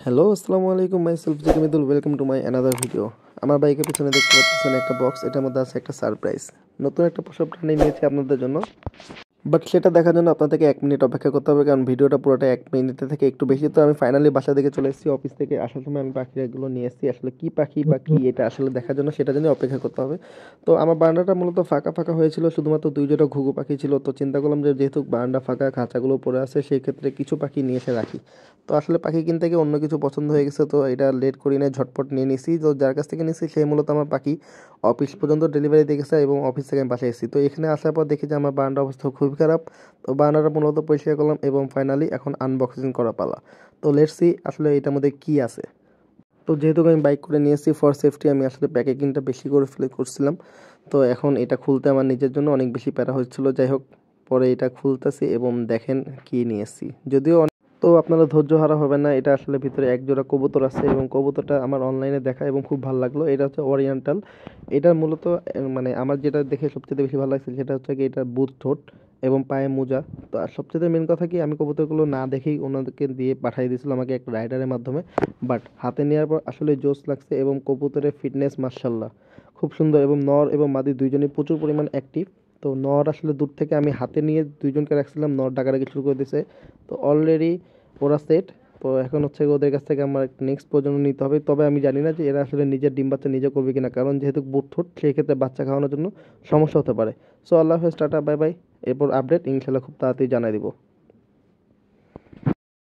Hello, আসসালামু আলাইকুম। Myself জিকিমিদুল, welcome to my another video. আমার বাইকের পিছনে দেখতে পাচ্ছেন একটা বক্স, এটার মধ্যে আছে একটা সারপ্রাইজ। নতুন একটা পোশাক প্রাণী নিয়েছি আপনাদের জন্য, বাট সেটা দেখার জন্য আপনাদেরকে 1 মিনিট অপেক্ষা করতে হবে, কারণ ভিডিওটা পুরোটা 1 মিনিটের থেকে একটু বেশি। তো আমি ফাইনালি বাসা থেকে চলে এসেছি। অফিস থেকে আসার সময় আমি পাখিগুলো নিয়ে এসেছি। আসলে কি পাখি বা কি এটা আসলে দেখার জন্য সেটা জন্য অপেক্ষা করতে হবে। তো আমার বারান্দাটা মূলত ফাঁকা ফাঁকা হয়েছিল, শুধুমাত্র 2 জোড়া ঘুঘু পাখি ছিল। তো চিন্তা করলাম যে যেহেতু বারান্দা ফাঁকা, খাঁচাগুলো পড়ে আছে, সেই ক্ষেত্রে কিছু পাখি নিয়ে এসে রাখি। তো আসলে পাখি কিনতে গিয়ে অন্য কিছু পছন্দ হয়ে গেছে, তো এটা লেট করি নাই, ঝটপট নিয়ে নিছি। তো যার কাছ থেকে নিছি সে মূলত আমার পাখি অফিস পর্যন্ত ডেলিভারি দিয়ে গেছে এবং অফিস থেকে আমি বাসায় এসেছি। তো এখানে আসার পর দেখি যে আমার বারান্দার অবস্থা খুবই খারাপ। তো বারান্দাটা মূলত পরিষ্কার করলাম এবং ফাইনালি এখন আনবক্সিং করা পালা। তো লেটস সি আসলে এটার মধ্যে কী আছে। তো যেহেতু আমি বাইক করে নিয়ে এসেছি, ফর সেফটি আমি আসলে প্যাকেজিংটা বেশি করে করছিলাম। তো এখন এটা খুলতে আমার নিজের জন্য অনেক বেশি প্যারা হচ্ছিল। যাই হোক, পরে এটা খুলতেছি এবং দেখেন কি নিয়ে এসেছি। যদিও তো আপনারা ধৈর্য হারা হবেন না, এটা আসলে ভিতরে এক জোড়া কবুতর আছে এবং কবুতরটা আমার অনলাইনে দেখা এবং খুব ভালো লাগলো। এটা হচ্ছে ওরিয়েন্টাল। এটা মূলত মানে আমার যেটা দেখে সবচেয়ে বেশি ভালো লাগছে সেটা হচ্ছে কি এটা বুট ঠোঁট এবং পায়ে মোজা। তো আর সবচেয়ে মেন কথা কি, আমি কবুতরগুলো না দেখেই ওনাদেরকে দিয়ে পাঠিয়ে দিয়েছিল আমাকে এক রাইডারের মাধ্যমে। বাট হাতে নেওয়ার পর আসলে জোস লাগছে এবং কবুতরের ফিটনেস মাশাআল্লাহ খুব সুন্দর, এবং নর এবং মাদি দুইজনই প্রচুর পরিমাণ অ্যাক্টিভ। তো নর আসলে দূর থেকে আমি হাতে নিয়ে দুইজনকে রাখছিলাম, নর ডাকাডাকি শুরু করে দিয়েছে। তো অলরেডি ওরা সেট। তো এখন হচ্ছে ওদের কাছ থেকে আমার নেক্সট প্রজন্ম নিতে হবে। তবে আমি জানি না যে এরা আসলে নিজের ডিম বাচ্চা নিজে করবে কিনা, কারণ যেহেতু বুটফুট, সেই ক্ষেত্রে বাচ্চা খাওয়ানোর জন্য সমস্যা হতে পারে। সো আল্লাহ হাফেজ, টাটা, বাই বাই। এরপর আপডেট ইনশাল্লাহ খুব তাড়াতাড়ি জানাই দিব।